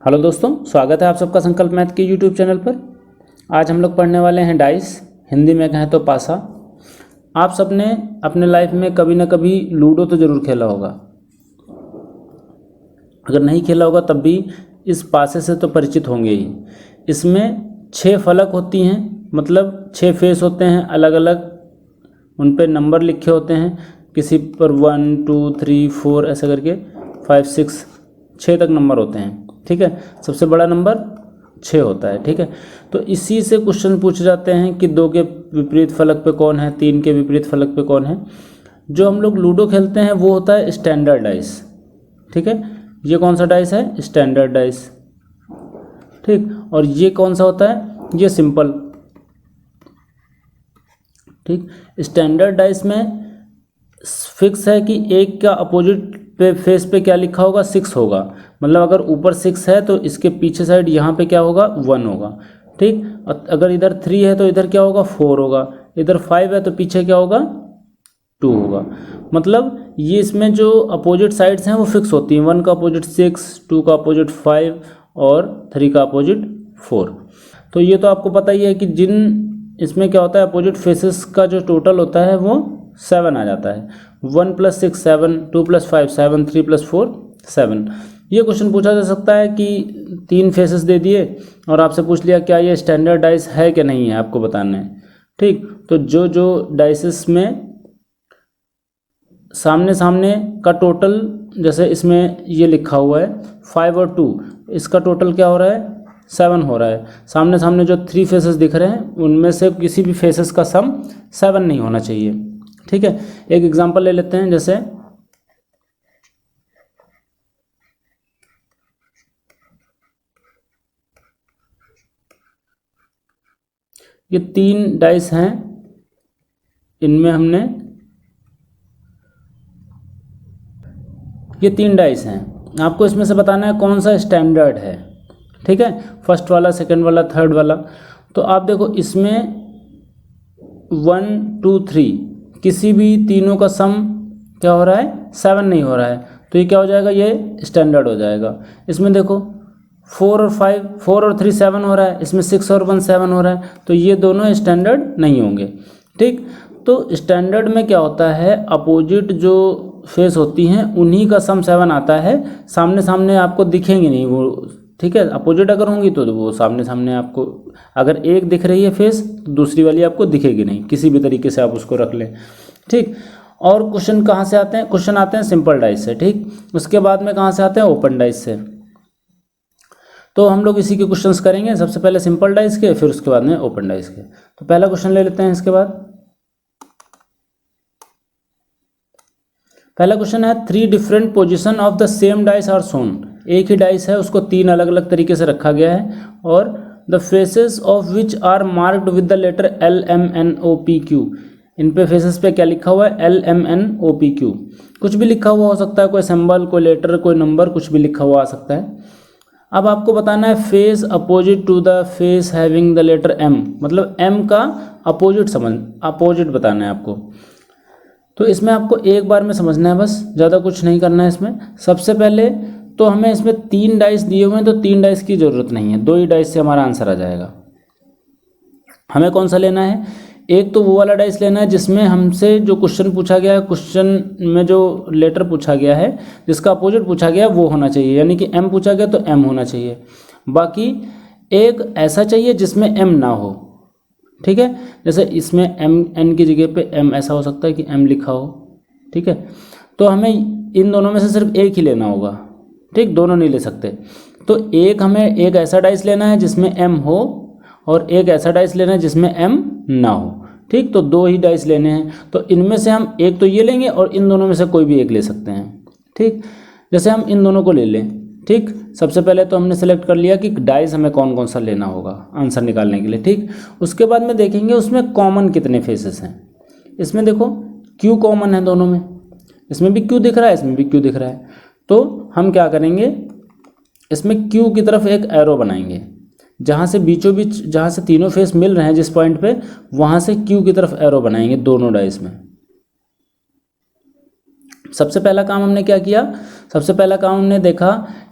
Hello दोस्तों, स्वागत है आप सबका संकल्प मैथ के यूट्यूब चैनल पर। आज हम लोग पढ़ने वाले हैं डाइस, हिंदी में कहें तो पासा। आप सबने अपने लाइफ में कभी ना कभी लूडो तो ज़रूर खेला होगा। अगर नहीं खेला होगा तब भी इस पासे से तो परिचित होंगे ही। इसमें 6 फलक होती हैं, मतलब 6 फेस होते हैं अलग अलग, उन पर नंबर लिखे होते हैं। किसी पर 1 2 3 4 ऐसे करके 5 6 तक नंबर होते हैं। ठीक है, सबसे बड़ा नंबर 6 होता है। ठीक है, तो इसी से क्वेश्चन पूछे जाते हैं कि 2 के विपरीत फलक पे कौन है, 3 के विपरीत फलक पे कौन है। जो हम लोग लूडो खेलते हैं वो होता है स्टैंडर्ड डाइस। ठीक है, ये कौन सा डाइस है? Standard dice. ठीक, और ये कौन सा होता है? ये सिंपल। ठीक, स्टैंडर्ड डाइस में फिक्स है कि एक का अपोजिट पे फेस पे क्या लिखा होगा? 6 होगा। मतलब अगर ऊपर 6 है तो इसके पीछे साइड यहाँ पे क्या होगा? 1 होगा। ठीक, अगर इधर 3 है तो इधर क्या होगा? 4 होगा। इधर 5 है तो पीछे क्या होगा? 2 होगा। मतलब ये इसमें जो अपोजिट साइड्स हैं वो फिक्स होती हैं। 1 का अपोजिट 6, 2 का अपोजिट 5 और 3 का अपोजिट 4। तो ये तो आपको पता ही है कि इसमें क्या होता है, अपोजिट फेसेस का जो टोटल होता है वो 7 आ जाता है। 1 + 6 7, 2 + 5 7, 3 + 4 7। ये क्वेश्चन पूछा जा सकता है कि 3 फेसेस दे दिए और आपसे पूछ लिया क्या ये स्टैंडर्ड डाइस है कि नहीं है, आपको बताना है। ठीक, तो जो डाइसेस में सामने सामने का टोटल, जैसे इसमें ये लिखा हुआ है 5 और 2, इसका टोटल क्या हो रहा है? 7 हो रहा है। सामने सामने जो 3 फेसेस दिख रहे हैं उनमें से किसी भी फेसेस का सम 7 नहीं होना चाहिए। ठीक है, एक एग्जांपल ले लेते हैं। जैसे ये 3 डाइस हैं, इनमें हमने ये 3 डाइस हैं, आपको इसमें से बताना है कौन सा स्टैंडर्ड है। ठीक है, फर्स्ट वाला, सेकंड वाला, थर्ड वाला। तो आप देखो इसमें 1 2 3 किसी भी तीनों का सम क्या हो रहा है? 7 नहीं हो रहा है। तो ये क्या हो जाएगा? ये स्टैंडर्ड हो जाएगा। इसमें देखो 4 और 5, 4 और 3 7 हो रहा है। इसमें 6 और 1 7 हो रहा है। तो ये दोनों स्टैंडर्ड नहीं होंगे। ठीक, तो स्टैंडर्ड में क्या होता है, अपोजिट जो फेस होती हैं उन्हीं का सम 7 आता है। सामने सामने आपको दिखेंगे नहीं वो। ठीक है, अपोजिट अगर होंगी तो वो सामने सामने आपको, अगर एक दिख रही है फेस तो दूसरी वाली आपको दिखेगी नहीं। किसी भी तरीके से आप उसको रख लें। ठीक, और क्वेश्चन कहाँ से आते हैं? क्वेश्चन आते हैं सिंपल डाइस से। ठीक, उसके बाद में कहाँ से आते हैं? ओपन डाइस से। तो हम लोग इसी के क्वेश्चंस करेंगे, सबसे पहले सिंपल डाइस के, फिर उसके बाद में ओपन डाइस के। तो पहला क्वेश्चन ले लेते हैं। इसके बाद पहला क्वेश्चन है 3 different position of the same dice are shown. एक ही डाइस है, उसको 3 अलग अलग तरीके से रखा गया है और the faces of which are marked with the letter LMNOPQ। इन पे फेसेस पे क्या लिखा हुआ है? LMNOPQ। कुछ भी लिखा हुआ हो सकता है, कोई सिंबल, कोई लेटर, कोई नंबर, कुछ भी लिखा हुआ आ सकता है। अब आपको बताना है face opposite to the face having the letter M, मतलब M का अपोजिट बताना है आपको। तो इसमें आपको एक बार में समझना है, बस ज़्यादा कुछ नहीं करना है इसमें। सबसे पहले तो हमें इसमें 3 डाइस दिए हुए हैं, तो 3 डाइस की ज़रूरत नहीं है, 2 ही डाइस से हमारा आंसर आ जाएगा। हमें कौन सा लेना है? एक तो वो वाला डाइस लेना है जिसमें हमसे जो क्वेश्चन पूछा गया है, क्वेश्चन में जो लेटर पूछा गया है, जिसका अपोजिट पूछा गया है वो होना चाहिए। यानी कि M पूछा गया तो M होना चाहिए। बाकी एक ऐसा चाहिए जिसमें M ना हो। ठीक है, जैसे इसमें MN की जगह पे M ऐसा हो सकता है कि M लिखा हो। ठीक है, तो हमें इन दोनों में से सिर्फ एक ही लेना होगा। ठीक, दोनों नहीं ले सकते। तो हमें एक ऐसा डाइस लेना है जिसमें M हो और एक ऐसा डाइस लेना है जिसमें M ना हो। ठीक, तो 2 ही डाइस लेने हैं। तो इनमें से हम एक तो ये लेंगे और इन दोनों में से कोई भी एक ले सकते हैं। ठीक, जैसे हम इन दोनों को ले लें। ठीक, सबसे पहले तो हमने सेलेक्ट कर लिया कि डाइस हमें कौन कौन सा लेना होगा आंसर निकालने के लिए। ठीक, उसके बाद में देखेंगे उसमें कॉमन कितने फेसेस हैं। इसमें देखो Q कॉमन है दोनों में, इसमें भी Q दिख रहा है, इसमें भी Q दिख रहा है। तो हम क्या करेंगे, इसमें Q की तरफ एक एरो बनाएंगे, जहाँ से बीचों बीच, जहाँ से तीनों फेस मिल रहे हैं जिस पॉइंट पे, वहाँ से Q की तरफ एरो बनाएंगे दोनों डाइस में। सबसे पहला काम हमने क्या किया, सबसे पहला काम हमने देखा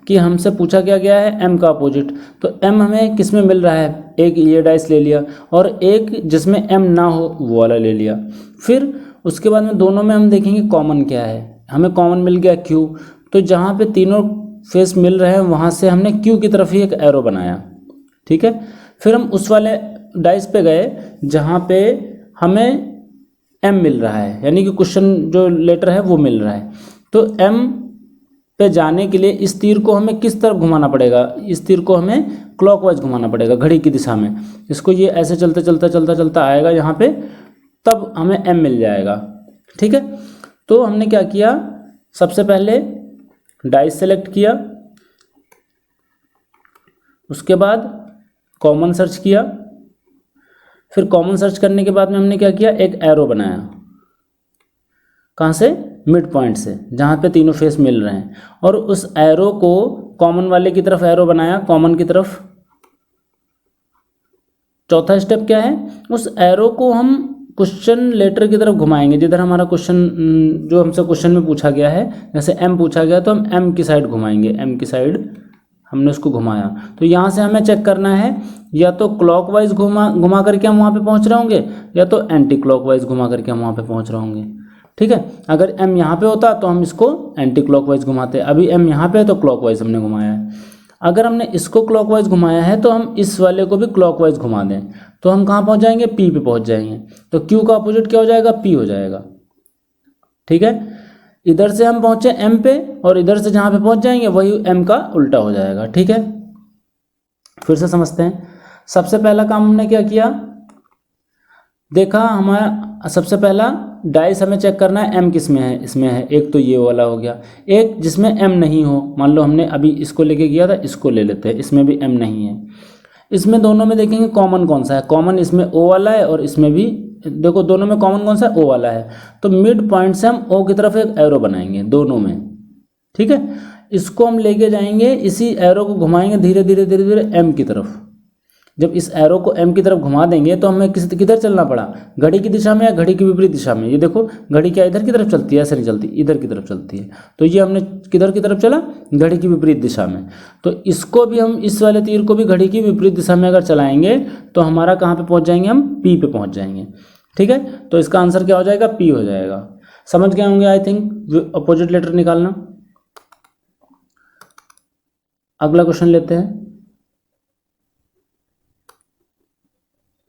कि हमसे पूछा क्या गया है m का अपोजिट, तो m हमें किस में मिल रहा है, एक ये डाइस ले लिया और एक जिसमें m ना हो वो वाला ले लिया। फिर उसके बाद में दोनों में हम देखेंगे कॉमन क्या है, हमें कॉमन मिल गया q, तो जहाँ पे तीनों फेस मिल रहे हैं वहाँ से हमने q की तरफ ही एक एरो बनाया, ठीक है। फिर हम उस वाले डाइस पे गए जहाँ पे हमें m मिल रहा है, यानी कि क्वेश्चन जो लेटर है वो मिल रहा है, तो m पे जाने के लिए इस तीर को हमें किस तरफ घुमाना पड़ेगा, इस तीर को हमें क्लॉकवाइज घुमाना पड़ेगा घड़ी की दिशा में। इसको ये ऐसे चलता चलता चलता चलता आएगा यहाँ पे, तब हमें m मिल जाएगा, ठीक है। तो हमने क्या किया, सबसे पहले डाइस सेलेक्ट किया, उसके बाद कॉमन सर्च किया, फिर कॉमन सर्च करने के बाद में हमने क्या किया, एक एरो बनाया, कहाँ से, मिड पॉइंट से, जहाँ पे तीनों फेस मिल रहे हैं, और उस एरो को कॉमन वाले की तरफ एरो बनाया, कॉमन की तरफ। चौथा स्टेप क्या है, उस एरो को हम क्वेश्चन लेटर की तरफ घुमाएंगे, जिधर हमारा क्वेश्चन जो हमसे क्वेश्चन में पूछा गया है, जैसे m पूछा गया तो हम m की साइड घुमाएंगे, m की साइड हमने उसको घुमाया। तो यहाँ से हमें चेक करना है या तो क्लॉकवाइज घुमा करके हम वहाँ पे पहुँच रहे होंगे, या तो एंटी क्लॉकवाइज घुमा करके हम वहाँ पे पहुँच रहे होंगे, ठीक है। अगर m यहाँ पे होता तो हम इसको एंटी क्लॉकवाइज घुमाते, अभी m यहाँ पे है तो क्लॉकवाइज हमने घुमाया है। अगर हमने इसको क्लॉकवाइज घुमाया है तो हम इस वाले को भी क्लॉकवाइज घुमा दें, तो हम कहाँ पहुँच जाएंगे, p पे पहुँच जाएंगे। तो q का अपोजिट क्या हो जाएगा, p हो जाएगा, ठीक है। इधर से हम पहुँचे m पे और इधर से जहाँ पे पहुँच जाएंगे वही m का उल्टा हो जाएगा, ठीक है। फिर से समझते हैं। सबसे पहला काम हमने क्या किया, देखा हमारा सबसे पहला डाइस हमें चेक करना है m किस में है, इसमें है, एक तो ये वाला हो गया, एक जिसमें m नहीं हो, मान लो हमने अभी इसको लेके गया था, इसको ले लेते हैं, इसमें भी m नहीं है। इसमें दोनों में देखेंगे कॉमन कौन सा है, कॉमन इसमें o वाला है और इसमें भी देखो दोनों में कॉमन कौन सा है, o वाला है। तो मिड पॉइंट से हम o की तरफ एक एरो बनाएंगे दोनों में, ठीक है। इसको हम लेके जाएंगे, इसी एरो को घुमाएंगे धीरे धीरे धीरे धीरे m की तरफ। जब इस एरो को m की तरफ घुमा देंगे तो हमें किधर चलना पड़ा, घड़ी की दिशा में या घड़ी की विपरीत दिशा में। ये देखो घड़ी क्या इधर की तरफ चलती है, ऐसे नहीं चलती, इधर की तरफ चलती है। तो ये हमने किधर की तरफ चला, घड़ी की विपरीत दिशा में। तो इसको भी हम, इस वाले तीर को भी घड़ी की विपरीत दिशा में अगर चलाएंगे तो हमारा कहाँ पे पहुँच जाएंगे, हम p पे पहुँच जाएंगे, ठीक है। तो इसका आंसर क्या हो जाएगा, p हो जाएगा। समझ गए होंगे आई थिंक अपोजिट लेटर निकालना। अगला क्वेश्चन लेते हैं।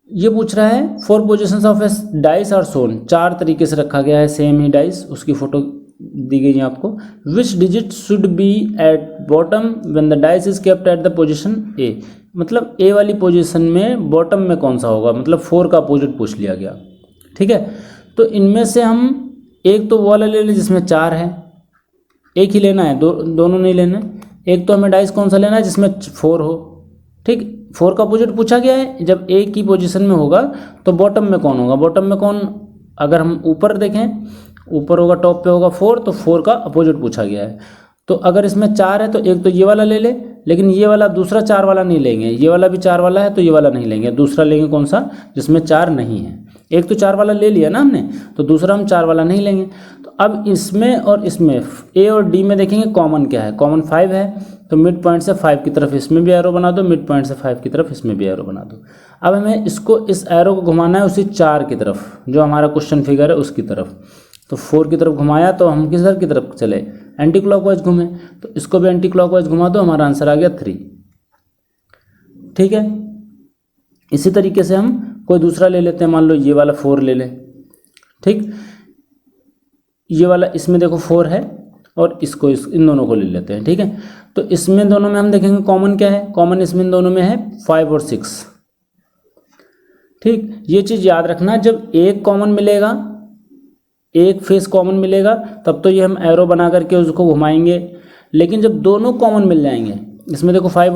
ये पूछ रहा है 4 positions of a dice are shown, 4 तरीके से रखा गया है सेम ही डाइस, उसकी फोटो दी गई है आपको। Which digit should be at bottom when the dice is kept at the position A, मतलब ए वाली पोजीशन में बॉटम में कौन सा होगा, मतलब 4 का अपोजिट पूछ लिया गया, ठीक है। तो इनमें से हम एक तो वो वाला ले लें जिसमें 4 है, एक ही लेना है, दोनों नहीं लेना। एक तो हमें डाइस कौन सा लेना है जिसमें 4 हो, ठीक। 4 का अपोजिट पूछा गया है, जब ए की पोजीशन में होगा तो बॉटम में कौन होगा, बॉटम में कौन, अगर हम ऊपर देखें, ऊपर होगा, टॉप पे होगा 4, तो 4 का अपोजिट पूछा गया है। तो अगर इसमें 4 है तो एक तो ये वाला ले ले, लेकिन ये वाला दूसरा 4 वाला नहीं लेंगे, ये वाला भी 4 वाला है तो ये वाला नहीं लेंगे, दूसरा लेंगे कौन सा जिसमें 4 नहीं है। एक तो 4 वाला ले लिया ना हमने, तो दूसरा हम 4 वाला नहीं लेंगे। तो अब इसमें और इसमें ए और डी में देखेंगे कॉमन क्या है, कॉमन 5 है, तो मिड पॉइंट से 5 की तरफ इसमें भी एरो बना दो, मिड पॉइंट से 5 की तरफ इसमें भी एरो बना दो। अब हमें इसको, इस एरो को घुमाना है उसी 4 की तरफ, जो हमारा क्वेश्चन फिगर है उसकी तरफ। तो 4 की तरफ घुमाया तो हम किस की तरफ चले, एंटी क्लॉकवाइज घूमे, तो इसको भी एंटी क्लॉकवाइज घुमा दो, हमारा आंसर आ गया 3, ठीक है। इसी तरीके से हम कोई दूसरा ले लेते हैं, मान लो ये वाला 4 ले लें, ठीक। ये वाला इसमें देखो 4 है और इसको इन दोनों को ले लेते हैं, ठीक है। तो इसमें दोनों में हम देखेंगे कॉमन क्या है, कॉमन इसमें इन दोनों में है 5 और 6, ठीक। ये चीज़ याद रखना, जब एक कॉमन मिलेगा, एक फेस कॉमन मिलेगा, तब तो ये हम एरो बना करके उसको घुमाएंगे। लेकिन जब दोनों कॉमन मिल जाएंगे, इसमें देखो 5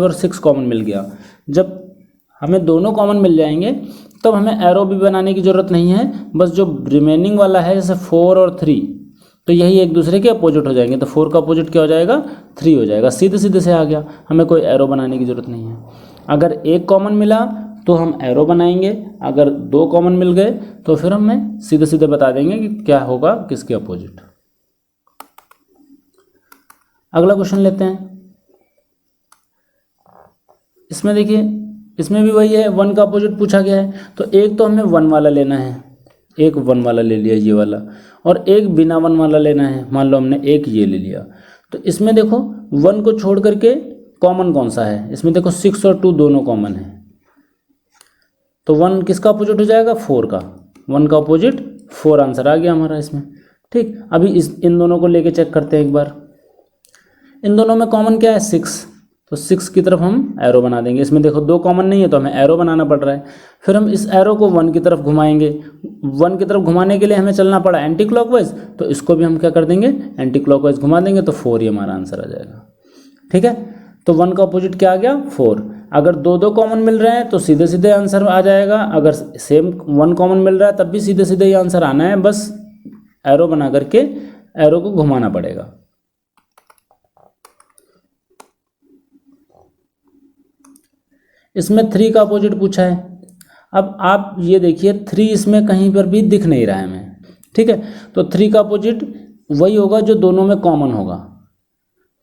और 6 कॉमन मिल गया, जब हमें दोनों कॉमन मिल जाएंगे तब हमें एरो भी बनाने की ज़रूरत नहीं है, बस जो रिमेनिंग वाला है जैसे 4 और 3, तो यही एक दूसरे के अपोजिट हो जाएंगे। तो 4 का अपोजिट क्या हो जाएगा, 3 हो जाएगा, सीधे सीधे से आ गया, हमें कोई एरो बनाने की ज़रूरत नहीं है। अगर एक कॉमन मिला तो हम एरो बनाएंगे, अगर 2 कॉमन मिल गए तो फिर हमें सीधे सीधे बता देंगे कि क्या होगा किसके अपोजिट। अगला क्वेश्चन लेते हैं। इसमें देखिए, इसमें भी वही है, 1 का अपोजिट पूछा गया है। तो एक तो हमें 1 वाला लेना है, एक 1 वाला ले लिया ये वाला, और एक बिना 1 वाला लेना है। मान लो हमने एक ये ले लिया। तो इसमें देखो 1 को छोड़ करके कॉमन कौन सा है, इसमें देखो 6 और 2 दोनों कॉमन है। तो 1 किसका अपोजिट हो जाएगा, 4 का। 1 का अपोजिट 4 आंसर आ गया हमारा इसमें। ठीक, अभी इन दोनों को लेके चेक करते हैं एक बार। इन दोनों में कॉमन क्या है, 6। तो 6 की तरफ हम एरो बना देंगे। इसमें देखो 2 कॉमन नहीं है तो हमें एरो बनाना पड़ रहा है। फिर हम इस एरो को 1 की तरफ घुमाएंगे। 1 की तरफ घुमाने के लिए हमें चलना पड़ा एंटी क्लॉकवाइज, तो इसको भी हम क्या कर देंगे, एंटी क्लॉकवाइज घुमा देंगे, तो 4 ही हमारा आंसर आ जाएगा। ठीक है, तो 1 का अपोजिट क्या आ गया, 4। अगर 2 कॉमन मिल रहे हैं तो सीधे सीधे आंसर आ जाएगा। अगर सेम 1 कॉमन मिल रहा है तब भी सीधे सीधे ही आंसर आना है, बस एरो बना करके एरो को घुमाना पड़ेगा। इसमें 3 का अपोजिट पूछा है। अब आप ये देखिए 3 इसमें कहीं पर भी दिख नहीं रहा है हमें। ठीक है, तो 3 का अपोजिट वही होगा जो दोनों में कॉमन होगा।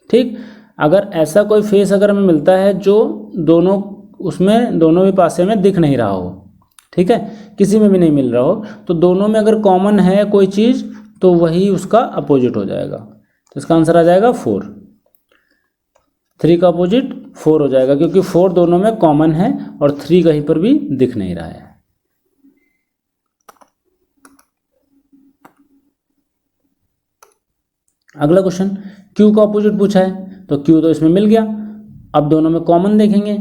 ठीक, अगर ऐसा कोई फेस अगर हमें मिलता है जो दोनों उसमें दोनों भी पासे में दिख नहीं रहा हो, ठीक है, किसी में भी नहीं मिल रहा हो, तो दोनों में अगर कॉमन है कोई चीज़ तो वही उसका अपोजिट हो जाएगा। तो इसका आंसर आ जाएगा 4। 3 का अपोजिट 4 हो जाएगा क्योंकि 4 दोनों में कॉमन है और 3 कहीं पर भी दिख नहीं रहा है। अगला क्वेश्चन, Q का अपोजिट पूछा है। तो Q तो इसमें मिल गया। अब दोनों में कॉमन देखेंगे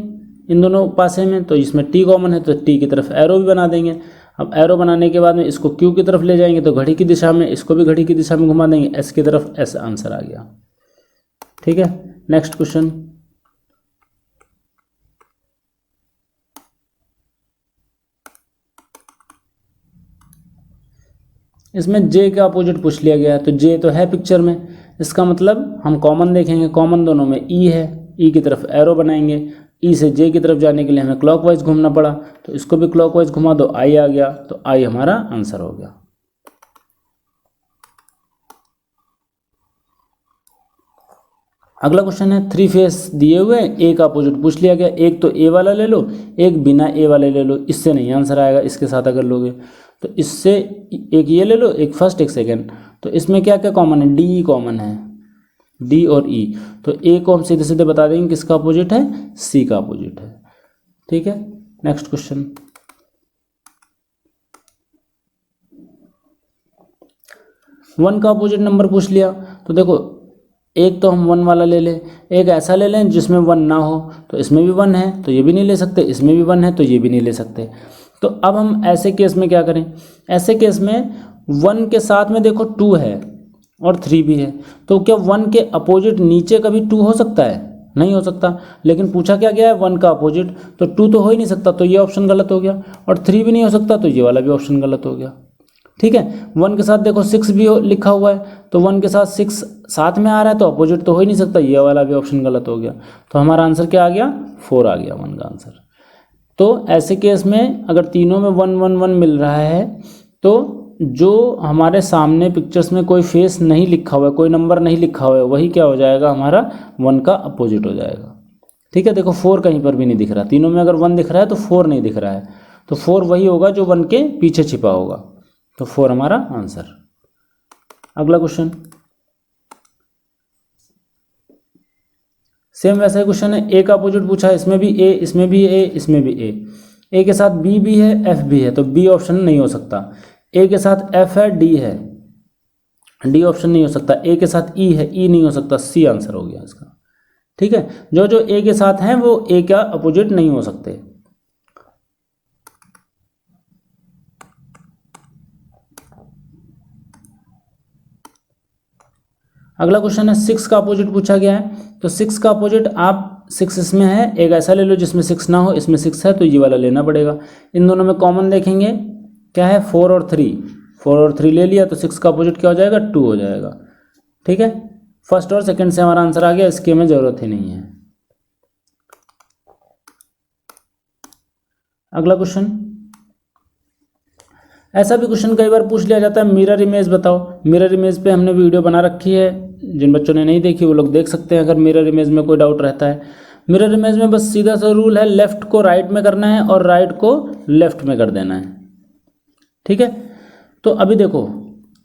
इन दोनों पासे में, तो इसमें T कॉमन है तो T की तरफ एरो भी बना देंगे। अब एरो बनाने के बाद में इसको Q की तरफ ले जाएंगे तो घड़ी की दिशा में, इसको भी घड़ी की दिशा में घुमा देंगे, S की तरफ, S आंसर आ गया। ठीक है, नेक्स्ट क्वेश्चन। इसमें J का अपोजिट पूछ लिया गया है। तो J तो है पिक्चर में, इसका मतलब हम कॉमन देखेंगे। कॉमन दोनों में E है, E की तरफ एरो बनाएंगे। E से J की तरफ जाने के लिए हमें क्लॉकवाइज घूमना पड़ा, तो इसको भी क्लॉकवाइज घुमा दो, I आ गया। तो I हमारा आंसर हो गया। अगला क्वेश्चन है, 3 फेस दिए हुए हैं, A का अपोजिट पूछ लिया गया। एक तो A वाला ले लो, एक बिना A वाले ले लो। इससे नहीं आंसर आएगा, इसके साथ अगर लोगे तो इससे एक ये ले लो, एक फर्स्ट एक सेकेंड। तो इसमें क्या क्या कॉमन है, D कॉमन है, D और E। तो A को हम सीधे सीधे बता देंगे किसका अपोजिट है, C का अपोजिट है। ठीक है, नेक्स्ट क्वेश्चन। वन का अपोजिट नंबर पूछ लिया। तो देखो एक तो हम 1 वाला ले लें, एक ऐसा ले लें जिसमें 1 ना हो। तो इसमें भी 1 है तो ये भी नहीं ले सकते, इसमें भी 1 है तो ये भी नहीं ले सकते। तो अब हम ऐसे केस में क्या करें, ऐसे केस में 1 के साथ में देखो 2 है और 3 भी है। तो क्या 1 के अपोजिट नीचे कभी 2 हो सकता है, नहीं हो सकता। लेकिन पूछा क्या गया है, 1 का अपोजिट, तो 2 तो हो ही नहीं सकता, तो ये ऑप्शन गलत हो गया। और 3 भी नहीं हो सकता, तो ये वाला भी ऑप्शन गलत हो गया। ठीक है, 1 के साथ देखो 6 भी लिखा हुआ है, तो 1 के साथ 6 साथ में आ रहा है तो अपोजिट तो हो ही नहीं सकता, ये वाला भी ऑप्शन गलत हो गया। तो हमारा आंसर क्या आ गया, 4 आ गया 1 का आंसर। तो ऐसे केस में अगर तीनों में 1 1 1 मिल रहा है तो जो हमारे सामने पिक्चर्स में कोई फेस नहीं लिखा हुआ है, कोई नंबर नहीं लिखा हुआ है, वही क्या हो जाएगा, हमारा 1 का अपोजिट हो जाएगा। ठीक है, देखो 4 कहीं पर भी नहीं दिख रहा, तीनों में अगर 1 दिख रहा है तो 4 नहीं दिख रहा है, तो 4 वही होगा जो 1 के पीछे छिपा होगा। तो 4 हमारा आंसर। अगला क्वेश्चन, सेम वैसा ही क्वेश्चन है। ए का अपोजिट पूछा है, इसमें भी ए, इसमें भी ए, इसमें भी ए के साथ बी भी है, एफ भी है, तो बी ऑप्शन नहीं हो सकता। ए के साथ एफ है, डी है, डी ऑप्शन नहीं हो सकता। ए के साथ ई है, ई नहीं हो सकता, सी आंसर हो गया इसका। ठीक है, जो जो ए के साथ हैं वो ए का अपोजिट नहीं हो सकते। अगला क्वेश्चन है, 6 का अपोजिट पूछा गया है। तो 6 का अपोजिट आप 6 इसमें है, एक ऐसा ले लो जिसमें 6 ना हो, इसमें 6 है तो ये वाला लेना पड़ेगा। इन दोनों में कॉमन देखेंगे क्या है, 4 और 3, 4 और 3 ले लिया तो 6 का अपोजिट क्या हो जाएगा, 2 हो जाएगा। ठीक है, फर्स्ट और सेकंड से हमारा आंसर आ गया, इसकी हमें ज़रूरत ही नहीं है। अगला क्वेश्चन, ऐसा भी क्वेश्चन कई बार पूछ लिया जाता है, मिरर इमेज बताओ। मिरर इमेज पे हमने वीडियो बना रखी है, जिन बच्चों ने नहीं देखी वो लोग देख सकते हैं अगर मिरर इमेज में कोई डाउट रहता है। मिरर इमेज में बस सीधा सा रूल है, लेफ्ट को राइट में करना है और राइट को लेफ्ट में कर देना है, ठीक है। तो अभी देखो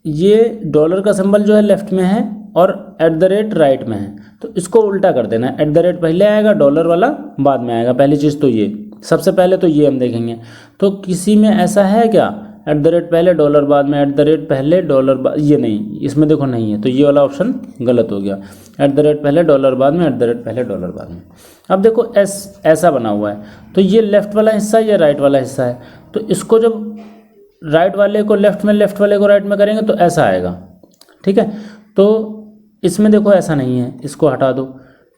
ये डॉलर का सिंबल जो है लेफ्ट में है और @ राइट में है, तो इसको उल्टा कर देना है, @ पहले आएगा, डॉलर वाला बाद में आएगा। पहली चीज़ तो ये, सबसे पहले तो ये हम देखेंगे। तो किसी में ऐसा है क्या, @ पहले डॉलर बाद में, @ पहले डॉलर बाद, ये नहीं, इसमें देखो नहीं है, तो ये वाला ऑप्शन गलत हो गया। @ पहले डॉलर बाद में, @ पहले डॉलर बाद में। अब देखो ऐसा बना हुआ है, तो ये लेफ्ट वाला हिस्सा, ये राइट वाला हिस्सा है। तो इसको जब राइट वाले को लेफ्ट में, लेफ्ट वाले को राइट में करेंगे तो ऐसा आएगा, ठीक है। तो इसमें देखो ऐसा नहीं है, इसको हटा दो,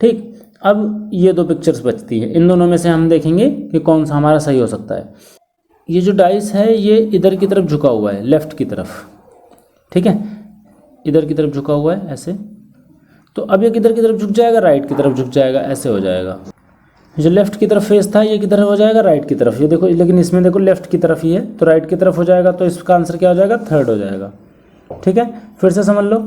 ठीक। अब ये दो पिक्चर्स बचती है, इन दोनों में से हम देखेंगे कि कौन सा हमारा सही हो सकता है। ये जो डाइस है ये इधर की तरफ झुका हुआ है, लेफ्ट की तरफ, ठीक है, इधर की तरफ झुका हुआ है ऐसे। तो अब ये किधर की तरफ झुक जाएगा, राइट की तरफ झुक जाएगा, ऐसे हो जाएगा। जो लेफ्ट की तरफ फेस था ये किधर हो जाएगा, राइट की तरफ। ये देखो, लेकिन इसमें देखो लेफ्ट की तरफ ही है, तो राइट की तरफ हो जाएगा, तो इसका आंसर क्या हो जाएगा, 3rd हो जाएगा, ठीक है। फिर से समझ लो,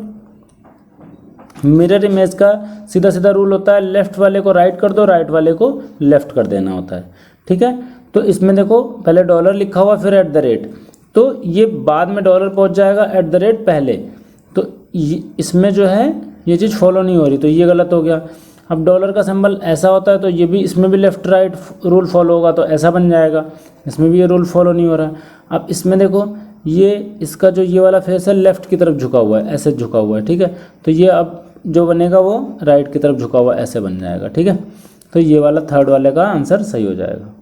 मिरर इमेज का सीधा सीधा रूल होता है, लेफ्ट वाले को राइट कर दो, राइट वाले को लेफ्ट कर देना होता है, ठीक है। तो इसमें देखो पहले डॉलर लिखा हुआ फिर @ तो ये बाद में डॉलर पहुंच जाएगा, @ पहले। तो इसमें जो है ये चीज़ फॉलो नहीं हो रही, तो ये गलत हो गया। अब डॉलर का सिंबल ऐसा होता है, तो ये भी, इसमें भी लेफ्ट राइट रूल फॉलो होगा, तो ऐसा बन जाएगा। इसमें भी ये रूल फॉलो नहीं हो रहा है। अब इसमें देखो ये इसका जो ये वाला फेस है लेफ्ट की तरफ झुका हुआ है, ऐसे झुका हुआ है, ठीक है। तो ये अब जो बनेगा वो राइट की तरफ झुका हुआ ऐसे बन जाएगा, ठीक है। तो ये वाला 3rd वाले का आंसर सही हो जाएगा।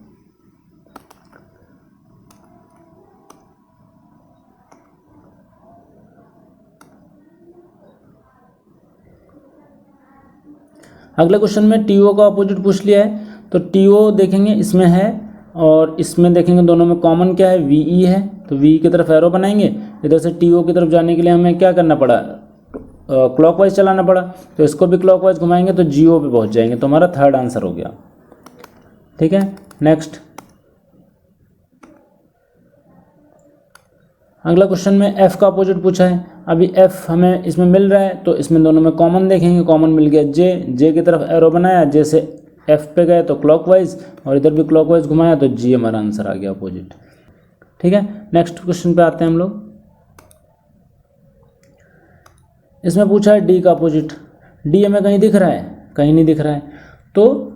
अगले क्वेश्चन में TO का अपोजिट पूछ लिया है, तो TO देखेंगे इसमें है और इसमें देखेंगे दोनों में कॉमन क्या है, VE है, तो VE की तरफ एरो बनाएंगे। इधर से TO की तरफ जाने के लिए हमें क्या करना पड़ा, क्लॉकवाइज चलाना पड़ा, तो इसको भी क्लॉकवाइज घुमाएंगे तो GO पे पहुंच जाएंगे, तो हमारा 3rd आंसर हो गया, ठीक है। नेक्स्ट अगला क्वेश्चन में F का अपोजिट पूछा है। अभी F हमें इसमें मिल रहा है, तो इसमें दोनों में कॉमन देखेंगे, कॉमन मिल गया J की तरफ एरो बनाया, J से F पे गए तो क्लॉकवाइज, और इधर भी क्लॉकवाइज घुमाया तो G हमारा आंसर आ गया अपोजिट, ठीक है। नेक्स्ट क्वेश्चन पे आते हैं हम लोग। इसमें पूछा है D का अपोजिट। D हमें कहीं दिख रहा है, कहीं नहीं दिख रहा है, तो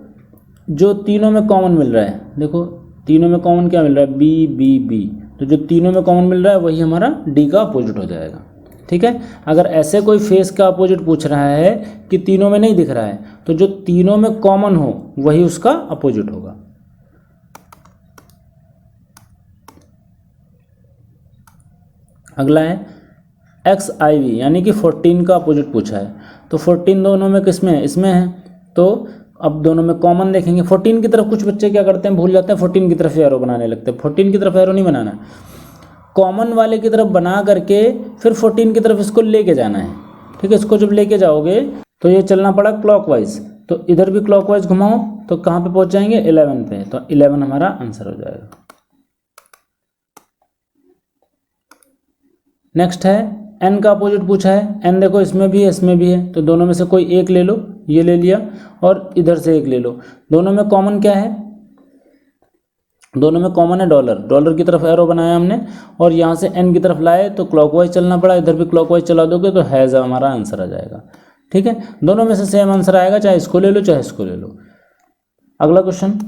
जो तीनों में कॉमन मिल रहा है, देखो तीनों में कॉमन क्या मिल रहा है, B, तो जो तीनों में कॉमन मिल रहा है वही हमारा D का अपोजिट हो जाएगा, ठीक है। अगर ऐसे कोई फेस का अपोजिट पूछ रहा है कि तीनों में नहीं दिख रहा है, तो जो तीनों में कॉमन हो वही उसका अपोजिट होगा। अगला है XIV यानी कि 14 का अपोजिट पूछा है, तो 14 दोनों में किसमें है, इसमें है, तो अब दोनों में कॉमन देखेंगे। 14 की तरफ कुछ बच्चे क्या करते हैं, भूल जाते हैं, 14 की तरफ एरो बनाने लगते हैं। 14 की तरफ एरो नहीं बनाना, कॉमन वाले की तरफ बना करके फिर 14 की तरफ इसको लेके जाना है, ठीक है। इसको जब लेके जाओगे तो ये चलना पड़ा क्लॉकवाइज, तो इधर भी क्लॉकवाइज घुमाओ तो कहाँ पे पहुँच जाएंगे, 11 पे, तो 11 हमारा आंसर हो जाएगा। नेक्स्ट है N का अपोजिट पूछा है। N देखो इसमें भी है, इसमें भी है, तो दोनों में से कोई एक ले लो, ये ले लिया, और इधर से एक ले लो। दोनों में कॉमन क्या है, दोनों में कॉमन है डॉलर की तरफ एरो बनाया हमने, और यहाँ से N की तरफ लाए तो क्लॉकवाइज चलना पड़ा, इधर भी क्लॉकवाइज चला दोगे तो हैज़ हमारा आंसर आ जाएगा, ठीक है। दोनों में से सेम आंसर आएगा, चाहे इसको ले लो चाहे इसको ले लो। अगला क्वेश्चन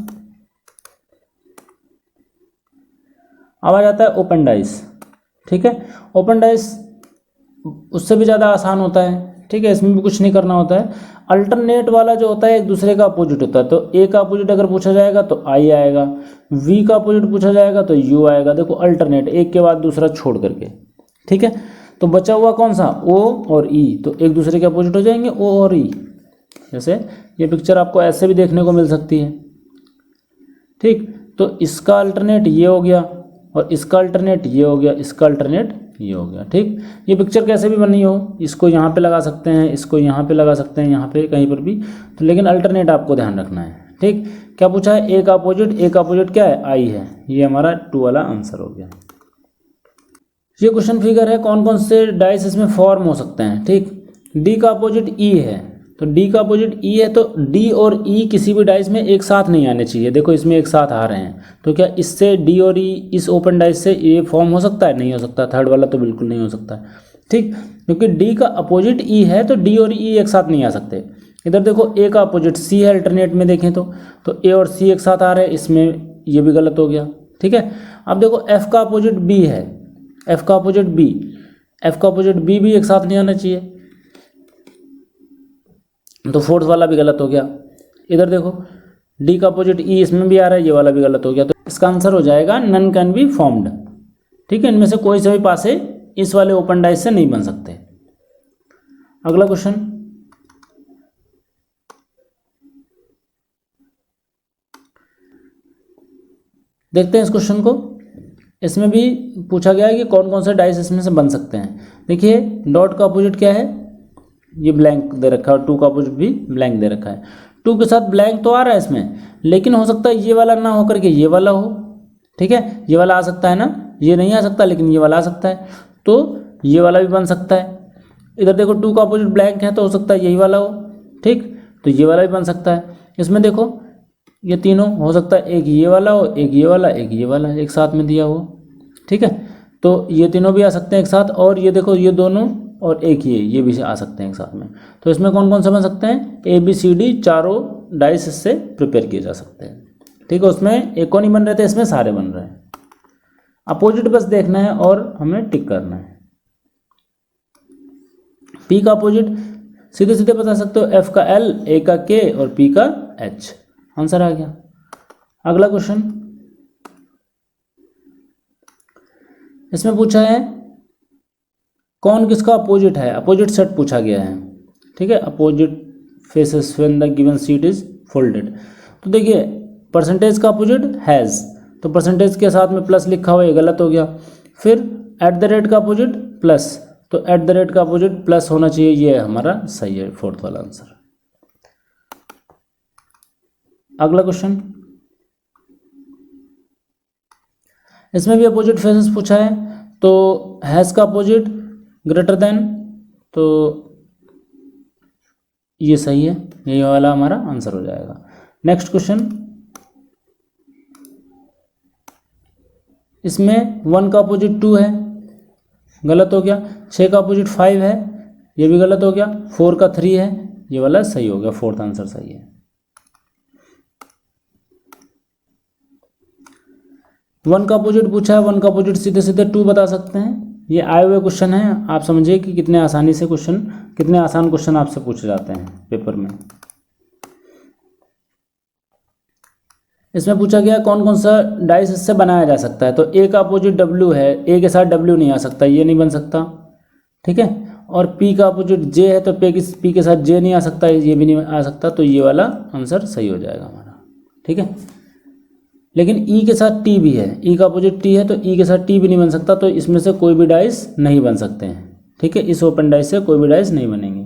अब आ जाता है ओपन डाइस, ठीक है। ओपन डाइस उससे भी ज़्यादा आसान होता है, ठीक है, इसमें भी कुछ नहीं करना होता है। अल्टरनेट वाला जो होता है एक दूसरे का अपोजिट होता है, तो A का अपोजिट अगर पूछा जाएगा तो I आएगा, V का अपोजिट पूछा जाएगा तो U आएगा। देखो अल्टरनेट, एक के बाद दूसरा छोड़ करके, ठीक है। तो बचा हुआ कौन सा, O और E, तो एक दूसरे के अपोजिट हो जाएंगे O और E। जैसे ये पिक्चर आपको ऐसे भी देखने को मिल सकती है, ठीक। तो इसका अल्टरनेट ये हो गया, और इसका अल्टरनेट ये हो गया, इसका अल्टरनेट ये हो गया, ठीक। ये पिक्चर कैसे भी बनी हो, इसको यहाँ पे लगा सकते हैं, इसको यहाँ पे लगा सकते हैं, यहाँ पे कहीं पर भी, तो लेकिन अल्टरनेट आपको ध्यान रखना है, ठीक। क्या पूछा है, A का अपोजिट क्या है, I है, ये हमारा 2 वाला आंसर हो गया। ये क्वेश्चन फिगर है, कौन कौन से डाइस इसमें फॉर्म हो सकते हैं। ठीक, डी का अपोजिट ई है, तो डी का अपोजिट ई है, तो डी और ई किसी भी डाइस में एक साथ नहीं आने चाहिए। देखो इसमें एक साथ आ रहे हैं, तो क्या इससे डी और ई इस ओपन डाइस से ये फॉर्म हो सकता है? नहीं हो सकता। थर्ड वाला तो बिल्कुल नहीं हो सकता है। ठीक, क्योंकि डी का अपोजिट ई है तो डी और ई एक साथ नहीं आ सकते। इधर देखो ए का अपोजिट सी है, अल्टरनेट में देखें तो ए और सी एक साथ आ रहे हैं, इसमें ये भी गलत हो गया। ठीक है, अब देखो एफ का अपोजिट बी है, एफ का अपोजिट बी, एफ का अपोजिट बी भी एक साथ नहीं आना चाहिए, तो फोर्थ वाला भी गलत हो गया। इधर देखो डी का अपोजिट ई इसमें भी आ रहा है, ये वाला भी गलत हो गया। तो इसका आंसर हो जाएगा नन कैन बी फॉर्म्ड। ठीक है, इनमें से कोई से भी पासे इस वाले ओपन डाइस से नहीं बन सकते। अगला क्वेश्चन, देखते हैं इस क्वेश्चन को। इसमें भी पूछा गया है कि कौन कौन से डाइस इसमें से बन सकते हैं। देखिए डॉट का अपोजिट क्या है, ये ब्लैंक दे रखा है, और टू का अपोजिट भी ब्लैंक दे रखा है। टू के साथ ब्लैंक तो आ रहा है इसमें, लेकिन हो सकता है ये वाला ना होकर के ये वाला हो। ठीक है, ये वाला आ सकता है ना, ये नहीं आ सकता लेकिन ये वाला आ सकता है, तो ये वाला भी बन सकता है। इधर देखो टू का अपोजिट ब्लैंक है, तो हो सकता है यही वाला हो। ठीक, तो ये वाला भी बन सकता है। इसमें देखो ये तीनों हो सकता है, एक ये वाला हो, एक ये वाला, एक ये वाला एक साथ में दिया हो। ठीक है, तो ये तीनों भी आ सकते हैं एक साथ, और ये देखो ये दोनों और एक ये भी आ सकते हैं एक साथ में। तो इसमें कौन कौन से बन सकते हैं? ए बी सी डी चारों डाइस इससे प्रिपेयर किए जा सकते हैं। ठीक है, उसमें एक को नहीं बन रहे थे, इसमें सारे बन रहे हैं। अपोजिट बस देखना है और हमें टिक करना है। पी का अपोजिट सीधे सीधे बता सकते हो, एफ का एल, ए का के और पी का एच। आंसर आ गया। अगला क्वेश्चन, इसमें पूछा है कौन किसका अपोजिट है, अपोजिट सेट पूछा गया है। ठीक है, opposite faces when the given seat is folded. तो देखिए परसेंटेज का अपोजिट हैज़, तो परसेंटेज के साथ में प्लस लिखा हुआ, ये गलत हो गया। फिर एट द रेट का अपोजिट प्लस, तो एट द रेट का अपोजिट प्लस होना चाहिए, ये हमारा सही है, फोर्थ वाला आंसर। अगला क्वेश्चन, इसमें भी अपोजिट फेसेस पूछा है, तो हैज़ का अपोजिट ग्रेटर देन, तो ये सही है, यही वाला हमारा आंसर हो जाएगा। नेक्स्ट क्वेश्चन, इसमें 1 का अपोजिट 2 है, गलत हो गया। 6 का अपोजिट 5 है, ये भी गलत हो गया। 4 का 3 है, ये वाला सही हो गया, फोर्थ आंसर सही है। 1 का अपोजिट पूछा है, 1 का अपोजिट सीधे सीधे 2 बता सकते हैं। ये आए हुए क्वेश्चन है, आप समझिए कि कितने आसानी से क्वेश्चन, कितने आसान क्वेश्चन आपसे पूछे जाते हैं पेपर में। इसमें पूछा गया कौन कौन सा डाइस इससे बनाया जा सकता है। तो ए का अपोजिट डब्ल्यू है, ए के साथ डब्ल्यू नहीं आ सकता, ये नहीं बन सकता। ठीक है, और पी का अपोजिट जे है, तो पी के साथ जे नहीं आ सकता, ये भी नहीं आ सकता, तो ये वाला आंसर सही हो जाएगा हमारा। ठीक है, लेकिन ई के साथ टी भी है, ई का अपोजिट टी है, तो ई के साथ टी भी नहीं बन सकता, तो इसमें से कोई भी डाइस नहीं बन सकते हैं। ठीक है, इस ओपन डाइस से कोई भी डाइस नहीं बनेंगे।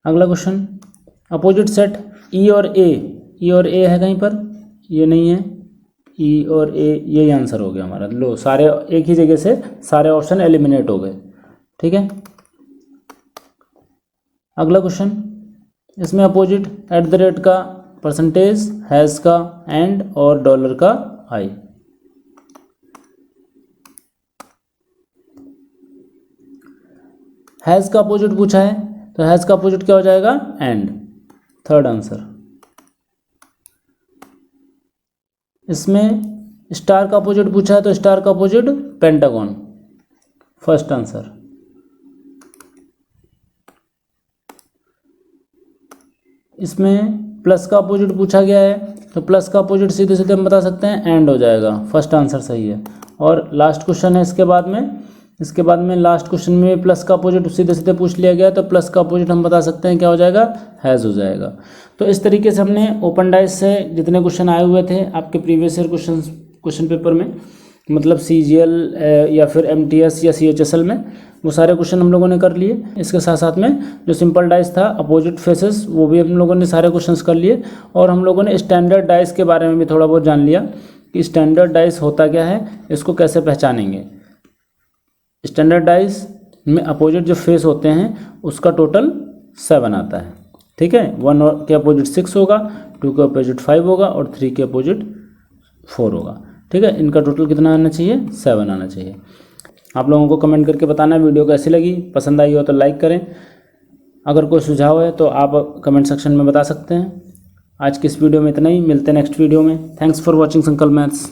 अगला क्वेश्चन, अपोजिट सेट ई और ए है कहीं पर, ये नहीं है, ई और ए यही आंसर हो गया हमारा। लो सारे एक ही जगह से सारे ऑप्शन एलिमिनेट हो गए। ठीक है, अगला क्वेश्चन, इसमें अपोजिट एट द रेट का, परसेंटेज, हैज़ का, एंड और डॉलर का आई। हैज़ का अपोजिट पूछा है, तो हैज़ का अपोजिट क्या हो जाएगा? And, third answer. इसमें स्टार का अपोजिट पूछा है, तो स्टार का अपोजिट पेंटागन, फर्स्ट आंसर। इसमें प्लस का अपोजिट पूछा गया है, तो प्लस का अपोजिट सीधे सीधे हम बता सकते हैं, एंड हो जाएगा, फर्स्ट आंसर सही है। और लास्ट क्वेश्चन है इसके बाद में लास्ट क्वेश्चन में प्लस का अपोजिट सीधे सीधे पूछ लिया गया, तो प्लस का अपोजिट हम बता सकते हैं क्या हो जाएगा? हैज़ हो जाएगा। तो इस तरीके से हमने ओपन डाइस से जितने क्वेश्चन आए हुए थे आपके प्रीवियस ईयर क्वेश्चन पेपर में, मतलब CGL या फिर MTS या CHSL में, वो सारे क्वेश्चन हम लोगों ने कर लिए। इसके साथ साथ में जो सिंपल डाइस था अपोजिट फेसेस वो भी हम लोगों ने सारे क्वेश्चंस कर लिए। और हम लोगों ने स्टैंडर्ड डाइस के बारे में भी थोड़ा बहुत जान लिया कि स्टैंडर्ड डाइस होता क्या है, इसको कैसे पहचानेंगे। स्टैंडर्ड डाइस में अपोजिट जो फेस होते हैं उसका टोटल 7 आता है। ठीक है, 1 के अपोजिट 6 होगा, 2 के अपोजिट 5 होगा और 3 के अपोजिट 4 होगा। ठीक है, इनका टोटल कितना आना चाहिए, 7 आना चाहिए। आप लोगों को कमेंट करके बताना वीडियो कैसी लगी, पसंद आई हो तो लाइक करें। अगर कोई सुझाव है तो आप कमेंट सेक्शन में बता सकते हैं। आज की इस वीडियो में इतना ही, मिलते हैं नेक्स्ट वीडियो में। थैंक्स फॉर वॉचिंग संकल्प मैथ्स।